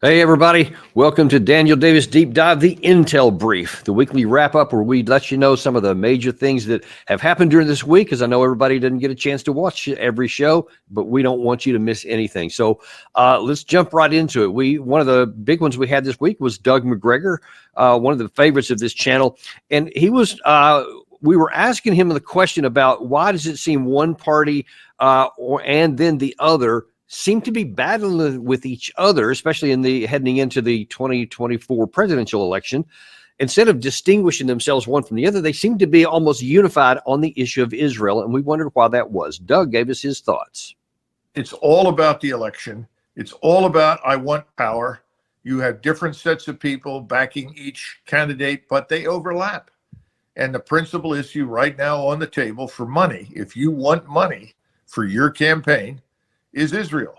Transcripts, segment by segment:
Hey, everybody. Welcome to Daniel Davis Deep Dive, the Intel Brief, the weekly wrap-up where we let you know some of the major things that have happened during this week, because I know everybody didn't get a chance to watch every show, but we don't want you to miss anything. So let's jump right into it. One of the big ones we had this week was Doug Macgregor, one of the favorites of this channel, and he was we were asking him the question about why does it seem one party and then the other seem to be battling with each other, especially heading into the 2024 presidential election. Instead of distinguishing themselves one from the other, they seem to be almost unified on the issue of Israel, and we wondered why that was. Doug gave us his thoughts. It's all about the election. It's all about, I want power. You have different sets of people backing each candidate, but they overlap. And the principal issue right now on the table for money, if you want money for your campaign, is Israel.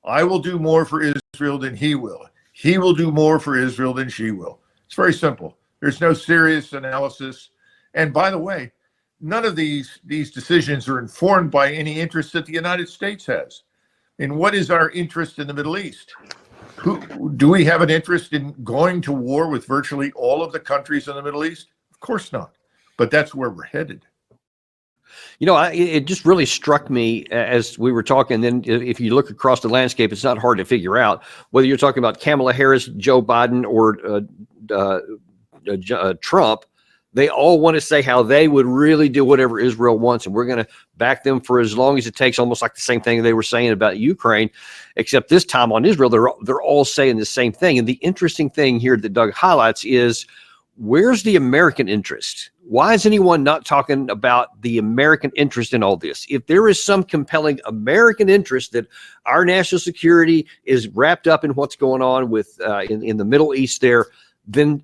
I will do more for Israel than he will. He will do more for Israel than she will. It's very simple. There's no serious analysis. And by the way, none of these decisions are informed by any interest that the United States has. And what is our interest in the Middle East? Do we have an interest in going to war with virtually all of the countries in the Middle East? Of course not. But that's where we're headed. You know, it just really struck me as we were talking. Then if you look across the landscape, it's not hard to figure out whether you're talking about Kamala Harris, Joe Biden, or Trump. They all want to say how they would really do whatever Israel wants, and we're going to back them for as long as it takes, almost like the same thing they were saying about Ukraine, except this time on Israel, they're all saying the same thing. And the interesting thing here that Doug highlights is, where's the American interest? Why is anyone not talking about the American interest in all this? If there is some compelling American interest that our national security is wrapped up in what's going on with in the Middle East there, then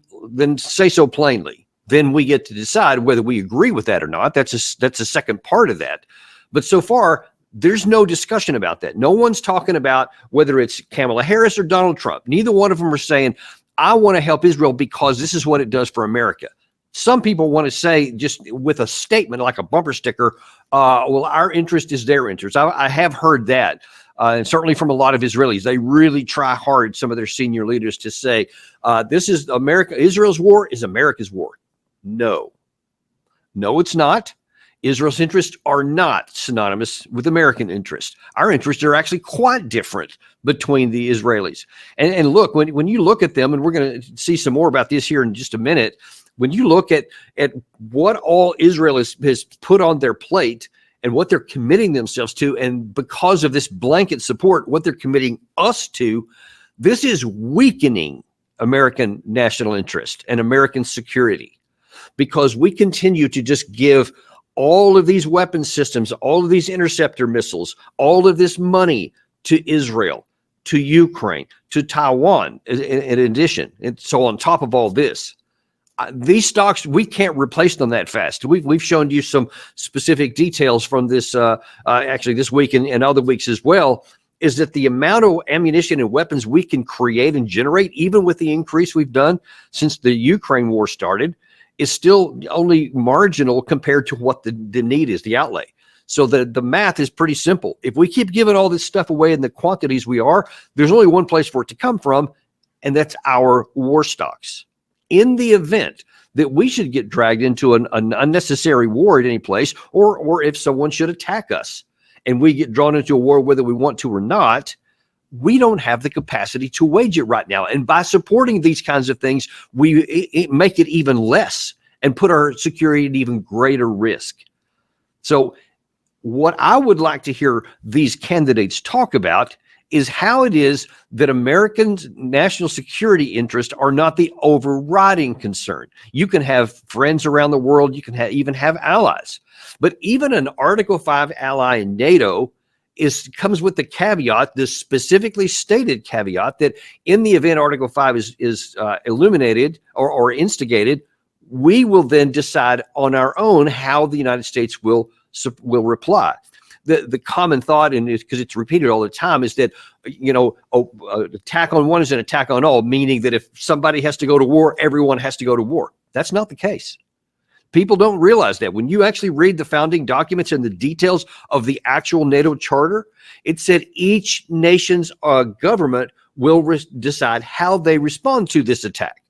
say so plainly. Then we get to decide whether we agree with that or not. That's a second part of that. But so far, there's no discussion about that. No one's talking about whether it's Kamala Harris or Donald Trump. Neither one of them are saying, I want to help Israel because this is what it does for America. Some people want to say, just with a statement like a bumper sticker, well, our interest is their interest. I have heard that, and certainly from a lot of Israelis. They really try hard, some of their senior leaders, to say, this is America. Israel's war is America's war. No, it's not. Israel's interests are not synonymous with American interests. Our interests are actually quite different between the Israelis. And look, when you look at them, and we're going to see some more about this here in just a minute, when you look at what all Israel has put on their plate and what they're committing themselves to, and because of this blanket support, what they're committing us to, this is weakening American national interest and American security, because we continue to just give all of these weapon systems, all of these interceptor missiles, all of this money to Israel, to Ukraine, to Taiwan, in addition. And so on top of all this, these stocks, we can't replace them that fast. We've shown you some specific details from this, actually this week and other weeks as well, is that the amount of ammunition and weapons we can create and generate, even with the increase we've done since the Ukraine war started, is still only marginal compared to what the need is, the outlay. So the math is pretty simple. If we keep giving all this stuff away in the quantities we are, there's only one place for it to come from, and that's our war stocks. In the event that we should get dragged into an unnecessary war at any place, or if someone should attack us and we get drawn into a war whether we want to or not, we don't have the capacity to wage it right now. And by supporting these kinds of things, we make it even less and put our security at even greater risk. So what I would like to hear these candidates talk about is how it is that Americans' national security interests are not the overriding concern. You can have friends around the world. You can even have allies. But even an Article 5 ally in NATO comes with the caveat, this specifically stated caveat, that in the event Article 5 is illuminated or instigated, we will then decide on our own how the United States will reply. The common thought, and because it's repeated all the time, is that, attack on one is an attack on all, meaning that if somebody has to go to war, everyone has to go to war. That's not the case. People don't realize that. When you actually read the founding documents and the details of the actual NATO charter, it said each nation's government will decide how they respond to this attack.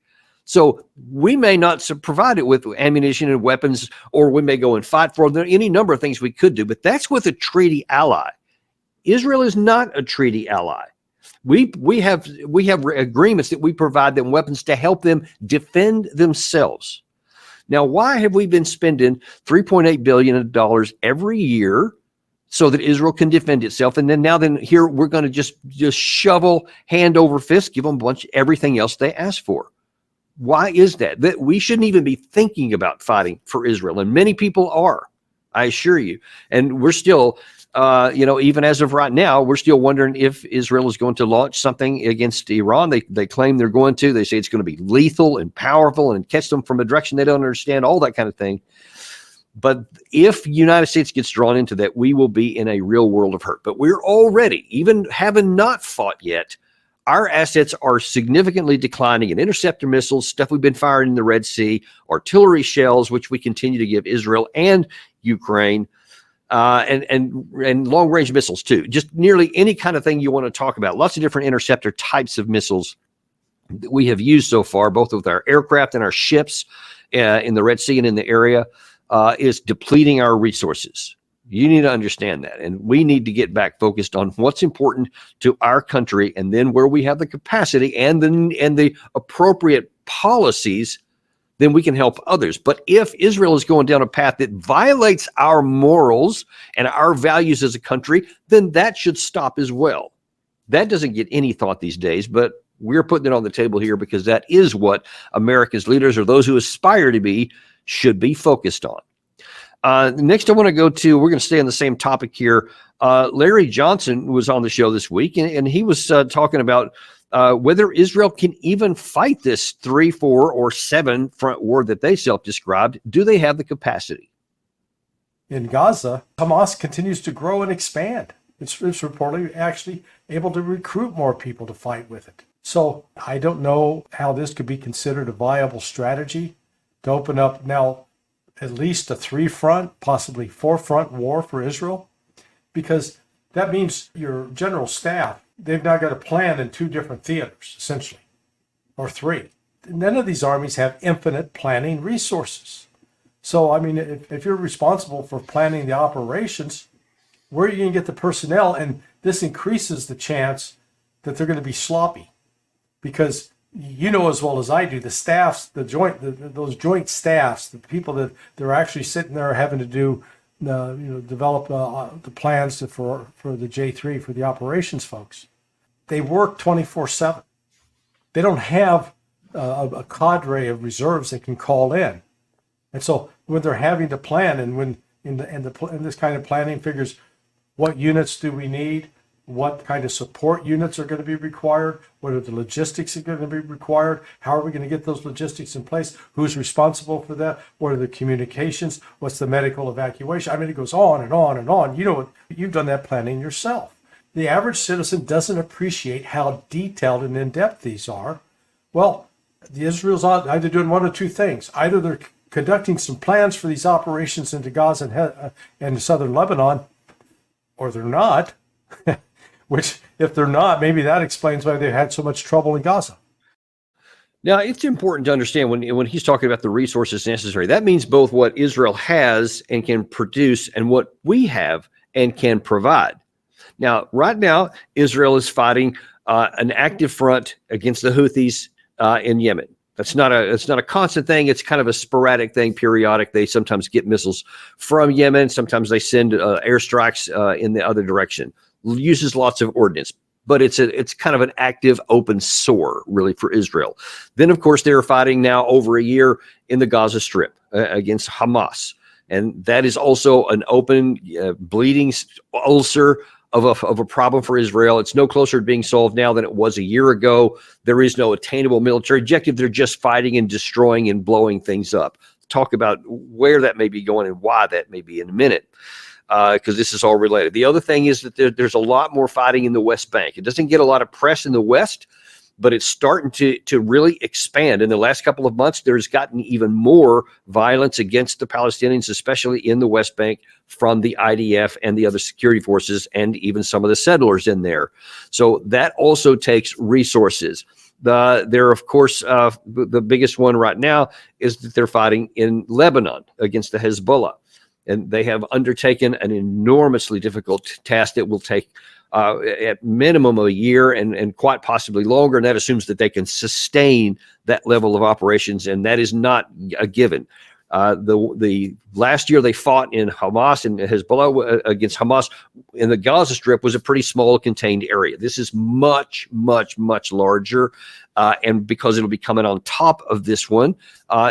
So we may not provide it with ammunition and weapons, or we may go and fight for them. Any number of things we could do, but that's with a treaty ally. Israel is not a treaty ally. We have agreements that we provide them weapons to help them defend themselves. Now, why have we been spending $3.8 billion every year so that Israel can defend itself? And then here we're going to just shovel hand over fist, give them everything else they ask for. Why is that? That we shouldn't even be thinking about fighting for Israel. And many people are, I assure you. And we're still, even as of right now, we're still wondering if Israel is going to launch something against Iran. They claim they're going to. They say it's going to be lethal and powerful and catch them from a direction they don't understand, all that kind of thing. But if the United States gets drawn into that, we will be in a real world of hurt. But we're already, even having not fought yet, our assets are significantly declining in interceptor missiles, stuff we've been firing in the Red Sea, artillery shells, which we continue to give Israel and Ukraine, and long-range missiles too. Just nearly any kind of thing you want to talk about. Lots of different interceptor types of missiles that we have used so far, both with our aircraft and our ships in the Red Sea and in the area, is depleting our resources. You need to understand that. And we need to get back focused on what's important to our country, and then where we have the capacity and the appropriate policies, then we can help others. But if Israel is going down a path that violates our morals and our values as a country, then that should stop as well. That doesn't get any thought these days, but we're putting it on the table here because that is what America's leaders, or those who aspire to be, should be focused on. Next, I want to go to, we're going to stay on the same topic here. Larry Johnson was on the show this week, and he was talking about whether Israel can even fight this 3, 4, or 7 front war that they self-described. Do they have the capacity? In Gaza, Hamas continues to grow and expand. It's reportedly actually able to recruit more people to fight with it. So I don't know how this could be considered a viable strategy to open up now at least a 3-front, possibly 4-front war for Israel, because that means your general staff, they've now got a plan in 2 different theaters, essentially, or 3. None of these armies have infinite planning resources. So, I mean, if you're responsible for planning the operations, where are you going to get the personnel? And this increases the chance that they're going to be sloppy, because you know as well as I do, the staffs, those joint staffs, the people that they're actually sitting there having to do, develop the plans for the J3, for the operations folks. They work 24/7. They don't have a cadre of reserves they can call in, and so when they're having to plan, and when in this kind of planning figures, what units do we need? What kind of support units are going to be required? What are the logistics that are going to be required? How are we going to get those logistics in place? Who's responsible for that? What are the communications? What's the medical evacuation? I mean, it goes on and on and on. You know, you've done that planning yourself. The average citizen doesn't appreciate how detailed and in-depth these are. Well, the Israel's either doing one of 2 things. Either they're conducting some plans for these operations into Gaza and southern Lebanon, or they're not. Which, if they're not, maybe that explains why they've had so much trouble in Gaza. Now, it's important to understand when he's talking about the resources necessary, that means both what Israel has and can produce and what we have and can provide. Now, right now, Israel is fighting an active front against the Houthis in Yemen. It's not a constant thing. It's kind of a sporadic thing, periodic. They sometimes get missiles from Yemen. Sometimes they send airstrikes in the other direction. Uses lots of ordnance, but it's kind of an active open sore really for Israel. Then, of course, they're fighting now over a year in the Gaza Strip against Hamas. And that is also an open bleeding ulcer of a problem for Israel. It's no closer to being solved now than it was a year ago. There is no attainable military objective. They're just fighting and destroying and blowing things up. Talk about where that may be going and why that may be in a minute, because this is all related. The other thing is that there's a lot more fighting in the West Bank. It doesn't get a lot of press in the West, but it's starting to really expand. In the last couple of months, there's gotten even more violence against the Palestinians, especially in the West Bank, from the IDF and the other security forces, and even some of the settlers in there. So that also takes resources. They're, of course, the biggest one right now is that they're fighting in Lebanon against the Hezbollah. And they have undertaken an enormously difficult task that will take at minimum a year and quite possibly longer. And that assumes that they can sustain that level of operations. And that is not a given. The last year they fought in Hamas and Hezbollah against Hamas in the Gaza Strip was a pretty small contained area. This is much, much, much larger. And because it'll be coming on top of this one,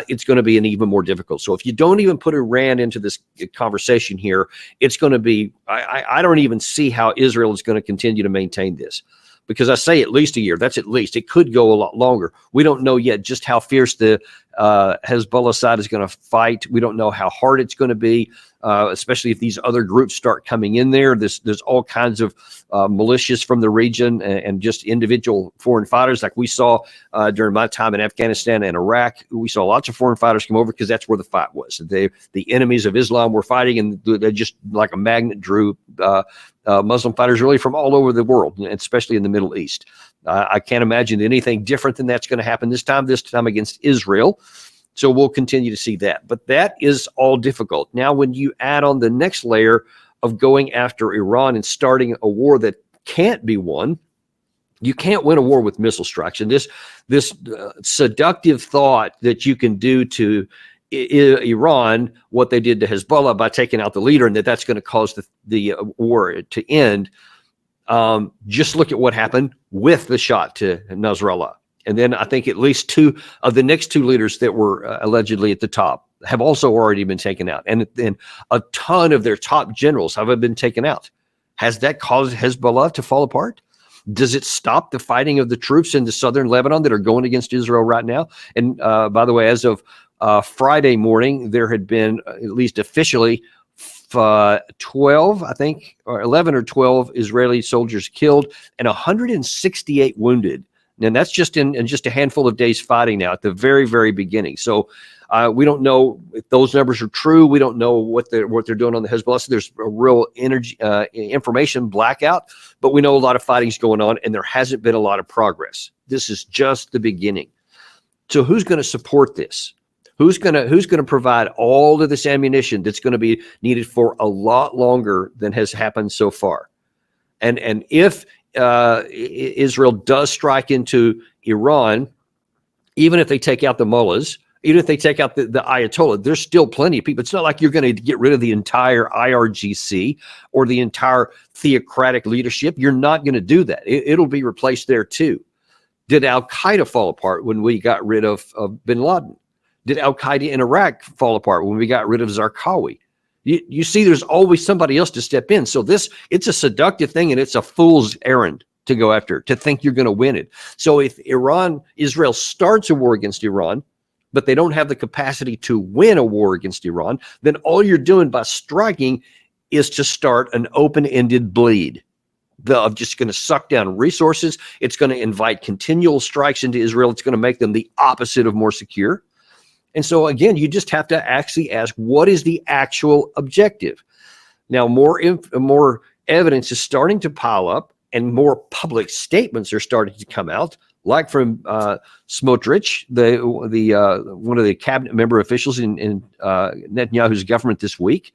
it's going to be an even more difficult. So if you don't even put Iran into this conversation here, it's going to be, I don't even see how Israel is going to continue to maintain this. Because I say at least a year, that's at least. It could go a lot longer. We don't know yet just how fierce the Hezbollah side is going to fight. We don't know how hard it's going to be, especially if these other groups start coming in there. There's all kinds of militias from the region and just individual foreign fighters like we saw during my time in Afghanistan and Iraq. We saw lots of foreign fighters come over because that's where the fight was. The enemies of Islam were fighting, and they just like a magnet drew Muslim fighters really from all over the world, especially in the Middle East. I can't imagine anything different than that's going to happen this time against Israel. So we'll continue to see that. But that is all difficult. Now, when you add on the next layer of going after Iran and starting a war that can't be won, you can't win a war with missile strikes. And this seductive thought that you can do to Iran what they did to Hezbollah by taking out the leader, and that's going to cause the war to end. Just look at what happened with the shot to Nasrallah. And then I think at least two of the next two leaders that were allegedly at the top have also already been taken out. And then a ton of their top generals have been taken out. Has that caused Hezbollah to fall apart? Does it stop the fighting of the troops in the southern Lebanon that are going against Israel right now? And by the way, as of Friday morning, there had been at least officially 12, I think, or 11 or 12 Israeli soldiers killed and 168 wounded. And that's just in just a handful of days fighting now at the very, very beginning. So we don't know if those numbers are true. We don't know what they're doing on the Hezbollah. So there's a real information blackout, but we know a lot of fighting's going on, and there hasn't been a lot of progress. This is just the beginning. So who's going to support this? Who's going to provide all of this ammunition that's going to be needed for a lot longer than has happened so far? And if Israel does strike into Iran, even if they take out the mullahs, even if they take out the Ayatollah, there's still plenty of people. It's not like you're going to get rid of the entire IRGC or the entire theocratic leadership. You're not going to do that. It'll be replaced there too. Did al-Qaeda fall apart when we got rid of bin Laden? Did al-Qaeda in Iraq fall apart when we got rid of Zarqawi? You see, there's always somebody else to step in. So it's a seductive thing, and it's a fool's errand to go after, to think you're going to win it. So if Israel starts a war against Iran, but they don't have the capacity to win a war against Iran, then all you're doing by striking is to start an open-ended bleed. Of just going to suck down resources. It's going to invite continual strikes into Israel. It's going to make them the opposite of more secure. And so, again, you just have to actually ask, what is the actual objective? Now, more evidence is starting to pile up, and more public statements are starting to come out, like from Smotrich, one of the cabinet member officials in Netanyahu's government this week,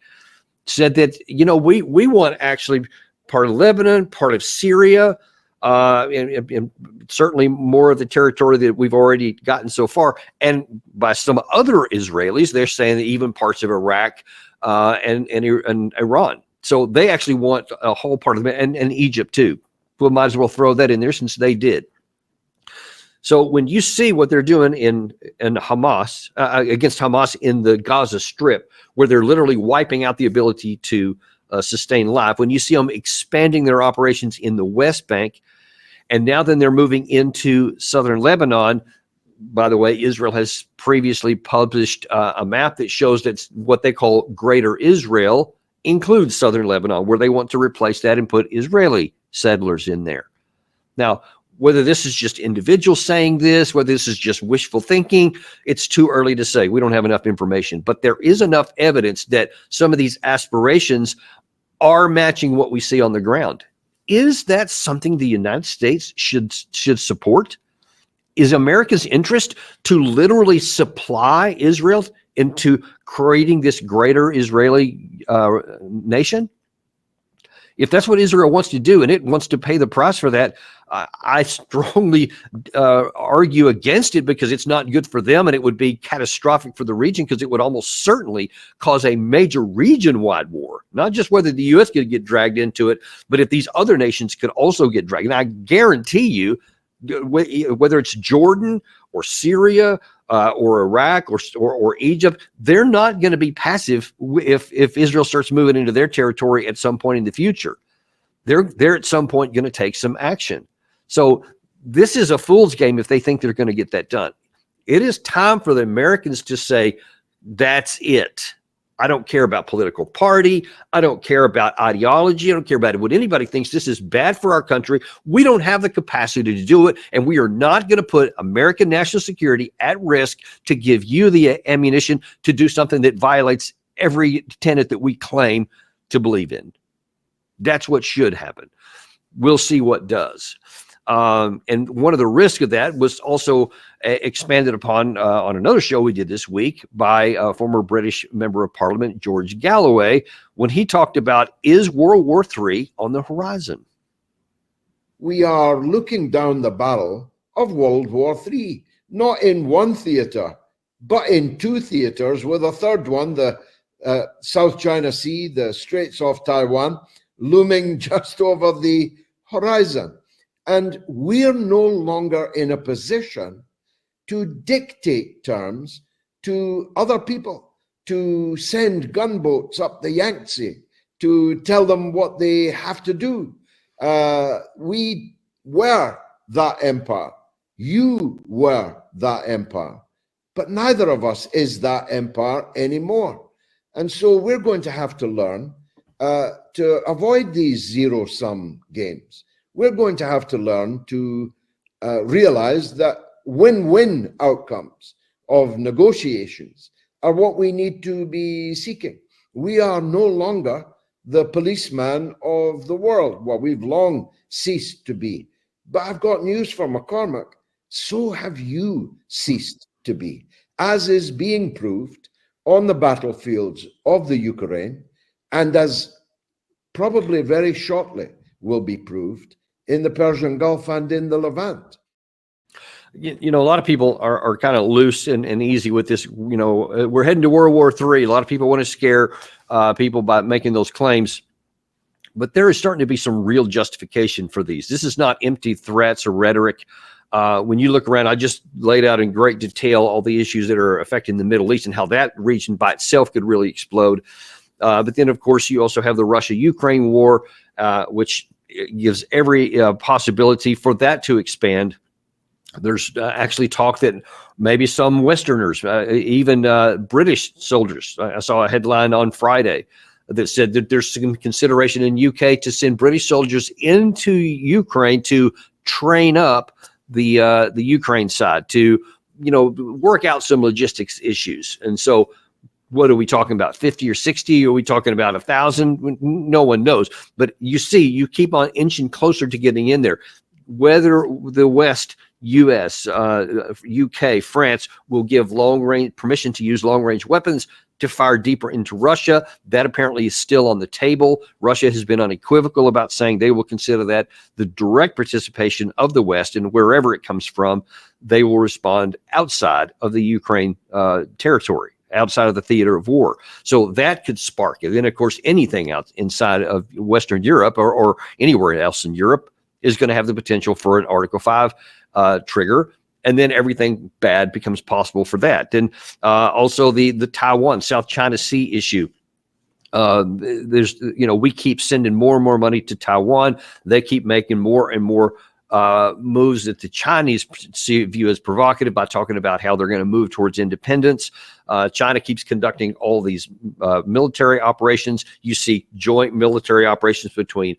said that, we want actually part of Lebanon, part of Syria, and certainly more of the territory that we've already gotten so far. And by some other Israelis, they're saying that even parts of Iraq and Iran. So they actually want a whole part of it, and Egypt too. We might as well throw that in there since they did. So when you see what they're doing in Hamas, against Hamas in the Gaza Strip, where they're literally wiping out the ability to sustain life, when you see them expanding their operations in the West Bank, and now then they're moving into southern Lebanon. By the way, Israel has previously published a map that shows that what they call Greater Israel includes southern Lebanon, where they want to replace that and put Israeli settlers in there. Now, Whether this is just individuals saying this, whether this is just wishful thinking, it's too early to say. We don't have enough information, but there is enough evidence that some of these aspirations are matching what we see on the ground. Is that something the United States should support? Is America's interest to literally supply Israel into creating this greater Israeli nation? If that's what Israel wants to do and it wants to pay the price for that, I strongly argue against it, because it's not good for them, and it would be catastrophic for the region, because it would almost certainly cause a major region-wide war. Not just whether the U.S. could get dragged into it, but if these other nations could also get dragged. And I guarantee you, whether it's Jordan or Syria or Iraq or Egypt, they're not going to be passive if Israel starts moving into their territory at some point in the future. They're at some point going to take some action. So this is a fool's game if they think they're going to get that done. It is time for the Americans to say, that's it. I don't care about political party. I don't care about ideology. I don't care about what anybody thinks. This is bad for our country. We don't have the capacity to do it, and we are not going to put American national security at risk to give you the ammunition to do something that violates every tenet that we claim to believe in. That's what should happen. We'll see what does. And one of the risks of that was also expanded upon on another show we did this week by former British member of Parliament, George Galloway, when he talked about, is World War III on the horizon? We are looking down the barrel of World War III, not in one theater, but in two theaters, with a third one, the South China Sea, the Straits of Taiwan, looming just over the horizon. And we're no longer in a position to dictate terms to other people, to send gunboats up the Yangtze, to tell them what they have to do. We were that empire. You were that empire. But neither of us is that empire anymore. And so we're going to have to learn to avoid these zero-sum games. We're going to have to learn to realize that win-win outcomes of negotiations are what we need to be seeking. We are no longer the policeman of the world. Well, we've long ceased to be. But I've got news for McCormack. So have you ceased to be, as is being proved on the battlefields of the Ukraine, and as probably very shortly will be proved in the Persian Gulf and in the Levant. You know, a lot of people are kind of loose and easy with this. You know, we're heading to World War III. A lot of people want to scare people by making those claims. But there is starting to be some real justification for these. This is not empty threats or rhetoric. When you look around, I just laid out in great detail all the issues that are affecting the Middle East and how that region by itself could really explode. But then, of course, you also have the Russia-Ukraine war, which gives every possibility for that to expand. There's actually talk that maybe some Westerners, even British soldiers, I saw a headline on Friday that said that there's some consideration in UK to send British soldiers into Ukraine to train up the Ukraine side, to, you know, work out some logistics issues. And so what are we talking about, 50 or 60? Are we talking about 1,000? No one knows. But you see, you keep on inching closer to getting in there. Whether the West, US, UK, France will give long-range permission to use long-range weapons to fire deeper into Russia, that apparently is still on the table. Russia has been unequivocal about saying they will consider that the direct participation of the West, and wherever it comes from, they will respond outside of the Ukraine territory, outside of the theater of war. So that could spark it. Then, of course, anything out inside of Western Europe or anywhere else in Europe is going to have the potential for an Article 5 trigger. And then everything bad becomes possible for that. Then also the Taiwan, South China Sea issue. There's, you know, we keep sending more and more money to Taiwan. They keep making more and more moves that the Chinese view as provocative by talking about how they're going to move towards independence. China keeps conducting all these military operations. You see joint military operations between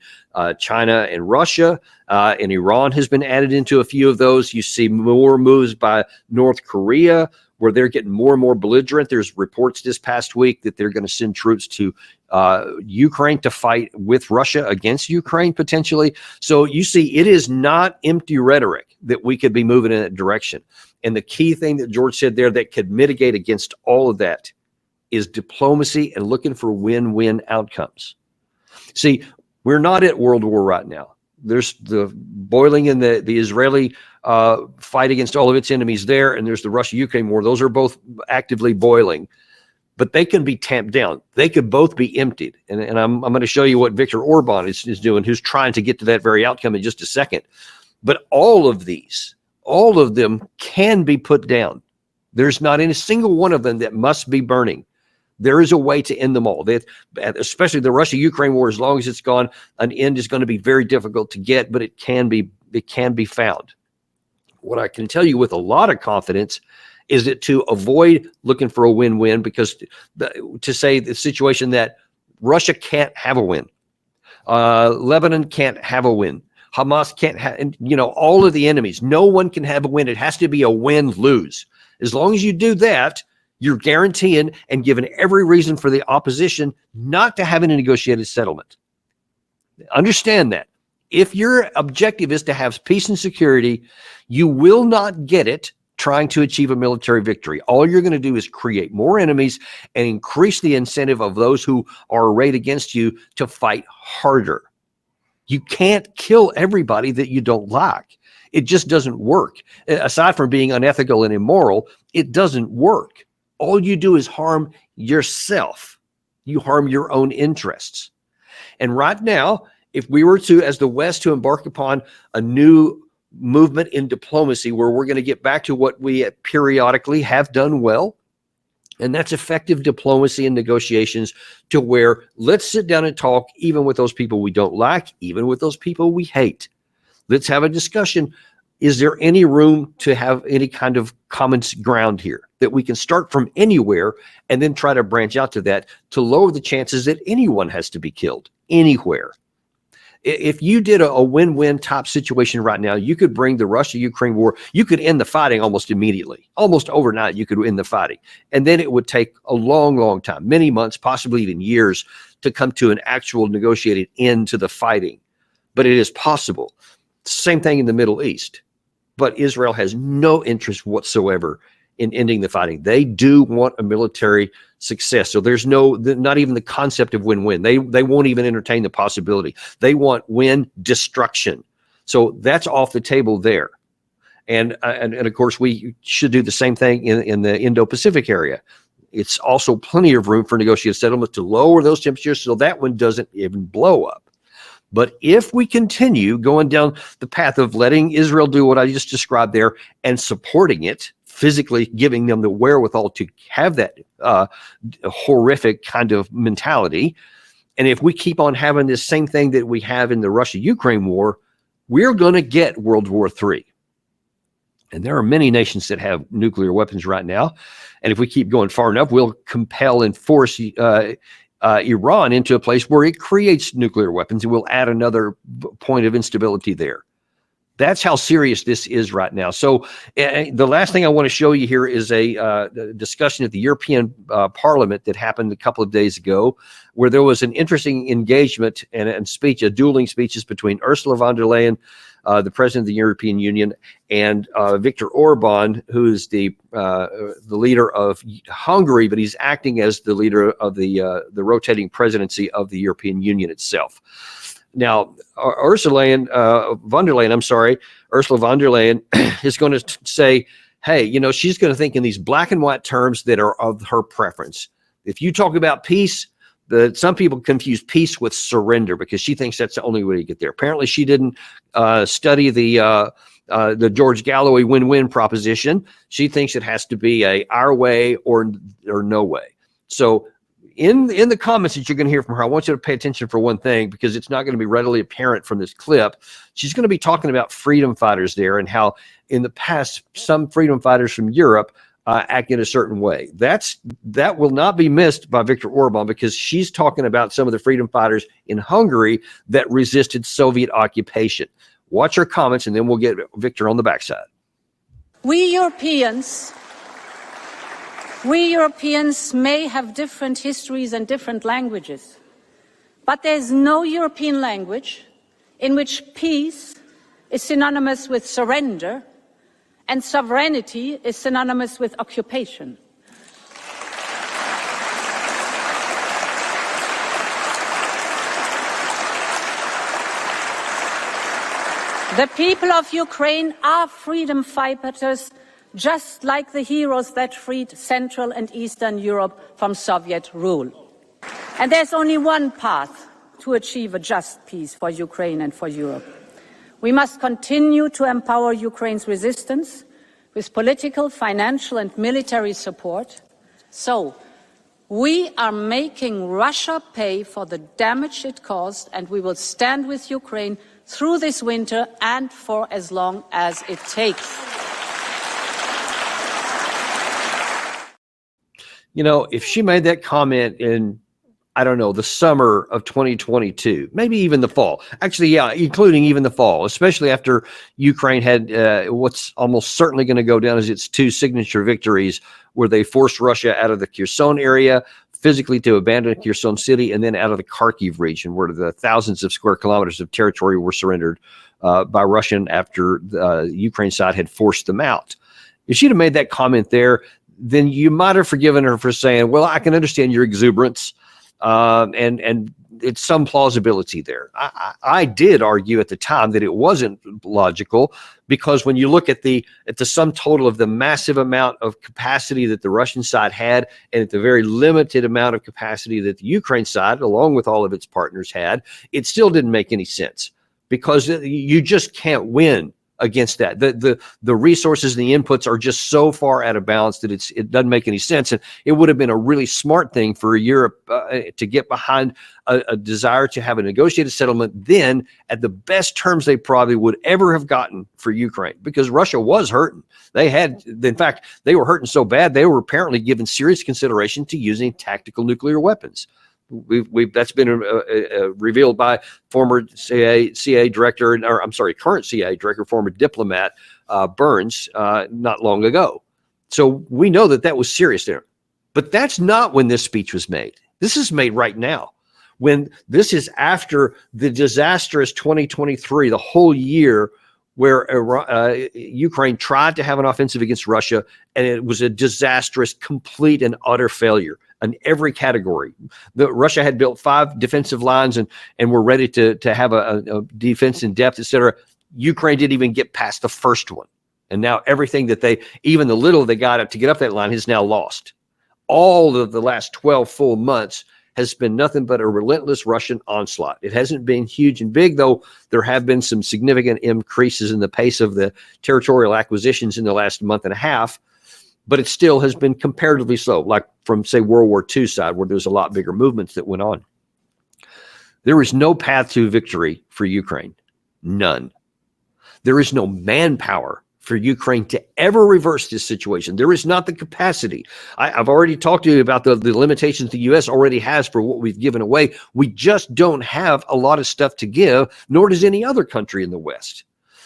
China and Russia, and Iran has been added into a few of those. You see more moves by North Korea, where they're getting more and more belligerent. There's reports this past week that they're going to send troops to Ukraine to fight with Russia against Ukraine potentially. So you see, it is not empty rhetoric that we could be moving in that direction. And the key thing that George said there that could mitigate against all of that is diplomacy and looking for win-win outcomes. See, we're not at World War right now. There's the boiling in the Israeli fight against all of its enemies there, and there's the Russia-Ukraine war. Those are both actively boiling, but they can be tamped down. They could both be emptied. And I'm going to show you what Viktor Orban is doing, who's trying to get to that very outcome in just a second. But all of them can be put down. There's not any single one of them that must be burning. There is a way to end them all. Especially the Russia-Ukraine war, as long as it's gone, an end is going to be very difficult to get, but it can be found. What I can tell you with a lot of confidence is that to avoid looking for a win-win, because to say the situation that Russia can't have a win, Lebanon can't have a win, Hamas can't have, and all of the enemies, no one can have a win. It has to be a win-lose. As long as you do that, you're guaranteeing and giving every reason for the opposition not to have a negotiated settlement. Understand that. If your objective is to have peace and security, you will not get it trying to achieve a military victory. All you're going to do is create more enemies and increase the incentive of those who are arrayed against you to fight harder. You can't kill everybody that you don't like. It just doesn't work. Aside from being unethical and immoral, it doesn't work. All you do is harm yourself. You harm your own interests. And right now, if we were to, as the West, to embark upon a new movement in diplomacy where we're going to get back to what we periodically have done well, and that's effective diplomacy and negotiations, to where let's sit down and talk even with those people we don't like, even with those people we hate. Let's have a discussion. Is there any room to have any kind of common ground here that we can start from anywhere and then try to branch out to that to lower the chances that anyone has to be killed anywhere? If you did a win-win type situation right now, you could bring the Russia-Ukraine war, you could end the fighting almost immediately. Almost overnight, you could end the fighting. And then it would take a long, long time, many months, possibly even years, to come to an actual negotiated end to the fighting. But it is possible. Same thing in the Middle East. But Israel has no interest whatsoever in ending the fighting. They do want a military success. So there's not even the concept of win-win. They won't even entertain the possibility. They want win destruction. So that's off the table there. And of course, we should do the same thing in the Indo-Pacific area. It's also plenty of room for negotiated settlement to lower those temperatures so that one doesn't even blow up. But if we continue going down the path of letting Israel do what I just described there and supporting it, physically giving them the wherewithal to have that horrific kind of mentality, and if we keep on having this same thing that we have in the Russia-Ukraine war, we're going to get World War III. And there are many nations that have nuclear weapons right now. And if we keep going far enough, we'll compel and force Iran into a place where it creates nuclear weapons, and we'll add another point of instability there. That's how serious this is right now. So the last thing I want to show you here is a discussion at the European Parliament that happened a couple of days ago, where there was an interesting engagement and speech, a dueling speeches between Ursula von der Leyen, the president of the European Union, and Viktor Orban, who is the leader of Hungary, but he's acting as the leader of the rotating presidency of the European Union itself. Now, Ursula von der Leyen is going to say, hey, she's going to think in these black and white terms that are of her preference. If you talk about peace, some people confuse peace with surrender because she thinks that's the only way to get there. Apparently, she didn't study the George Galloway win-win proposition. She thinks it has to be our way or no way. So in the comments that you're going to hear from her, I want you to pay attention for one thing, because it's not going to be readily apparent from this clip. She's going to be talking about freedom fighters there, and how in the past some freedom fighters from Europe act in a certain way. That will not be missed by Viktor Orban, because she's talking about some of the freedom fighters in Hungary that resisted Soviet occupation. Watch her comments, and then we'll get Viktor on the backside. We Europeans may have different histories and different languages, but there's no European language in which peace is synonymous with surrender and sovereignty is synonymous with occupation. The people of Ukraine are freedom fighters, just like the heroes that freed Central and Eastern Europe from Soviet rule. And there's only one path to achieve a just peace for Ukraine and for Europe. We must continue to empower Ukraine's resistance with political, financial, and military support. So, we are making Russia pay for the damage it caused, and we will stand with Ukraine through this winter and for as long as it takes. You know, if she made that comment in, I don't know, the summer of 2022, maybe even the fall, actually, yeah, including even the fall, especially after Ukraine had what's almost certainly going to go down as its two signature victories, where they forced Russia out of the Kherson area, physically to abandon Kherson city, and then out of the Kharkiv region, where the thousands of square kilometers of territory were surrendered by Russian after the Ukraine side had forced them out. If she'd have made that comment there, then you might have forgiven her for saying, well, I can understand your exuberance, and it's some plausibility there. I did argue at the time that it wasn't logical, because when you look at the sum total of the massive amount of capacity that the Russian side had, and at the very limited amount of capacity that the Ukraine side, along with all of its partners, had, it still didn't make any sense, because you just can't win against that. The resources and the inputs are just so far out of balance that it doesn't make any sense. And it would have been a really smart thing for Europe to get behind a desire to have a negotiated settlement then at the best terms they probably would ever have gotten for Ukraine, because Russia was hurting. In fact, they were hurting so bad, they were apparently given serious consideration to using tactical nuclear weapons. That's been revealed by former CIA director, or I'm sorry, current CIA director, former diplomat Burns, not long ago. So we know that was serious there. But that's not when this speech was made. This is made right now, when this is after the disastrous 2023, the whole year where Ukraine tried to have an offensive against Russia, and it was a disastrous, complete and utter failure in every category. Russia had built 5 defensive lines and were ready to have a defense in depth, etc. Ukraine didn't even get past the first one. And now everything that even the little they got up to get up that line is now lost. All of the last 12 full months has been nothing but a relentless Russian onslaught. It hasn't been huge and big, though there have been some significant increases in the pace of the territorial acquisitions in the last month and a half, but it still has been comparatively slow, like from, say, World War II side, where there's a lot bigger movements that went on. There is no path to victory for Ukraine. None. There is no manpower for Ukraine to ever reverse this situation. There is not the capacity. I've already talked to you about the limitations the U.S. already has for what we've given away. We just don't have a lot of stuff to give, nor does any other country in the West.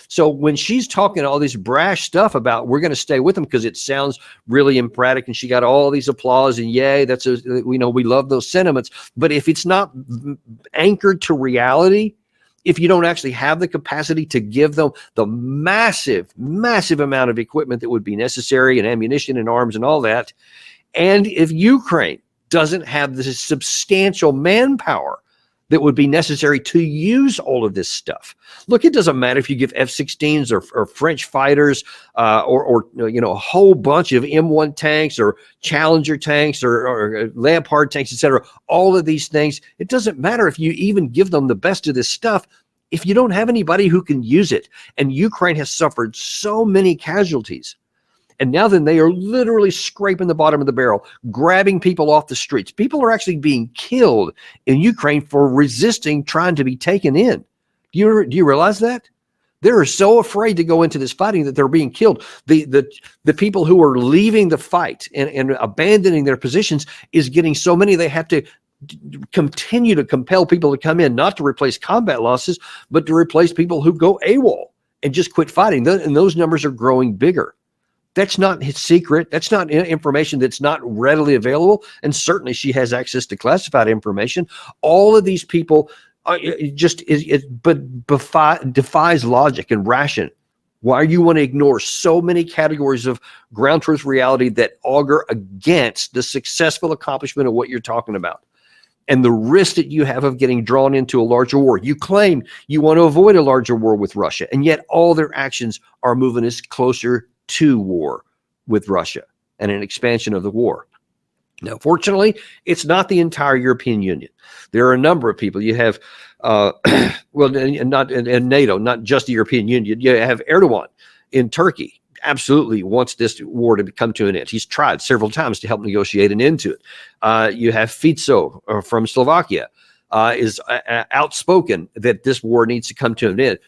So when she's talking all this brash stuff about we're going to stay with them because it sounds really emphatic, and she got all these applause and yay, we love those sentiments. But if it's not anchored to reality, if you don't actually have the capacity to give them the massive, massive amount of equipment that would be necessary, and ammunition and arms and all that, and if Ukraine doesn't have this substantial manpower that would be necessary to use all of this stuff. Look, it doesn't matter if you give F-16s or French fighters or a whole bunch of M1 tanks or Challenger tanks or Leopard tanks, etc. All of these things, it doesn't matter if you even give them the best of this stuff if you don't have anybody who can use it. And Ukraine has suffered so many casualties. And now then they are literally scraping the bottom of the barrel, grabbing people off the streets. People are actually being killed in Ukraine for resisting trying to be taken in. Do you realize that? They're so afraid to go into this fighting that they're being killed. The people who are leaving the fight and abandoning their positions is getting so many they have to continue to compel people to come in, not to replace combat losses, but to replace people who go AWOL and just quit fighting. And those numbers are growing bigger. That's not his secret. That's not information that's not readily available. And certainly she has access to classified information. All of these people defies logic and ration. Why you want to ignore so many categories of ground truth reality that augur against the successful accomplishment of what you're talking about and the risk that you have of getting drawn into a larger war. You claim you want to avoid a larger war with Russia, and yet all their actions are moving us closer to war with Russia and an expansion of the war. Now, fortunately, it's not the entire European Union. There are a number of people. You have, not in NATO, not just the European Union. You have Erdogan in Turkey. Absolutely wants this war to come to an end. He's tried several times to help negotiate an end to it. You have Fico from Slovakia is outspoken that this war needs to come to an end.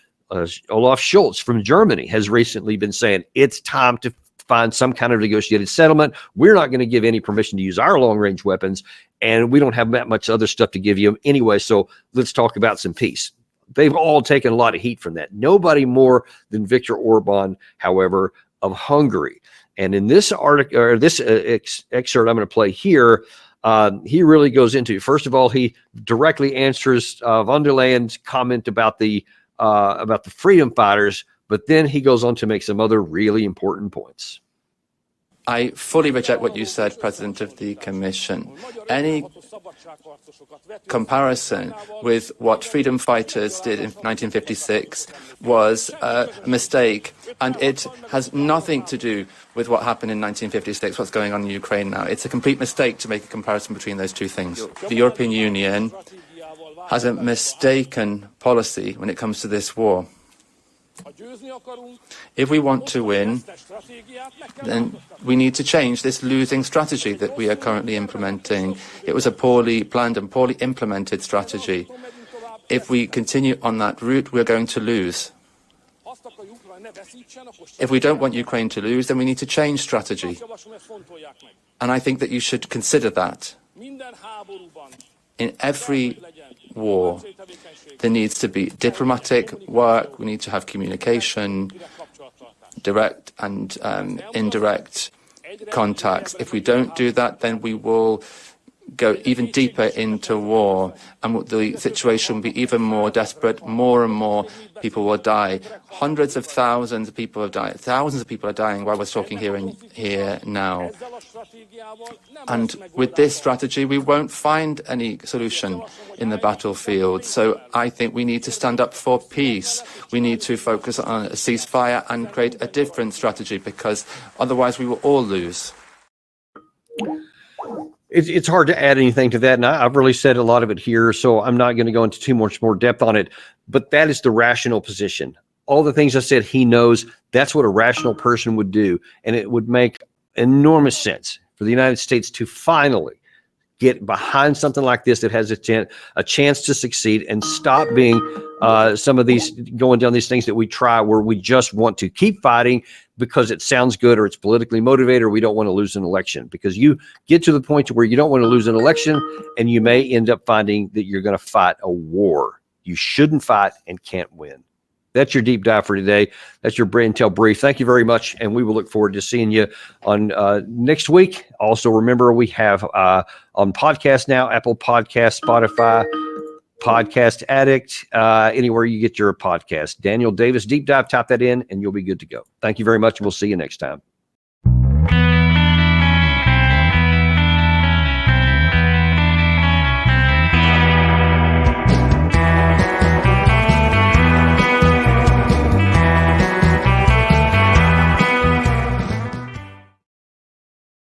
Olaf Scholz from Germany has recently been saying it's time to find some kind of negotiated settlement. We're not going to give any permission to use our long-range weapons, and we don't have that much other stuff to give you anyway, so let's talk about some peace. They've all taken a lot of heat from that. Nobody more than Viktor Orban, however, of Hungary. And in this article, or this excerpt I'm going to play here, he really goes into, first of all, he directly answers von der Leyen's comment about the freedom fighters, but then he goes on to make some other really important points. I fully reject what you said, President of the Commission. Any comparison with what freedom fighters did in 1956 was a mistake, and it has nothing to do with what happened in 1956, what's going on in Ukraine now. It's a complete mistake to make a comparison between those two things. The European Union has a mistaken policy when it comes to this war. If we want to win, then we need to change this losing strategy that we are currently implementing. It was a poorly planned and poorly implemented strategy. If we continue on that route, we're going to lose. If we don't want Ukraine to lose, then we need to change strategy. And I think that you should consider that. In every war, there needs to be diplomatic work, we need to have communication, direct and indirect contacts. If we don't do that, then we will go even deeper into war, and the situation will be even more desperate. More and more people will die. Hundreds of thousands of people have died. Thousands of people are dying while we're talking here now. And with this strategy, we won't find any solution in the battlefield. So I think we need to stand up for peace. We need to focus on a ceasefire and create a different strategy, because otherwise we will all lose. It's hard to add anything to that, and I've really said a lot of it here, so I'm not going to go into too much more depth on it, but that is the rational position. All the things I said, he knows that's what a rational person would do, and it would make enormous sense for the United States to finally get behind something like this that has a chance to succeed, and stop being some of these, going down these things that we try where we just want to keep fighting because it sounds good or it's politically motivated, or we don't want to lose an election. Because you get to the point to where you don't want to lose an election, and you may end up finding that you're going to fight a war you shouldn't fight and can't win. That's your deep dive for today. That's your Brain Intel Brief. Thank you very much, and we will look forward to seeing you on next week. Also, remember, we have on podcast now, Apple Podcasts, Spotify, Podcast Addict, anywhere you get your podcast. Daniel Davis Deep Dive, type that in, and you'll be good to go. Thank you very much, and we'll see you next time.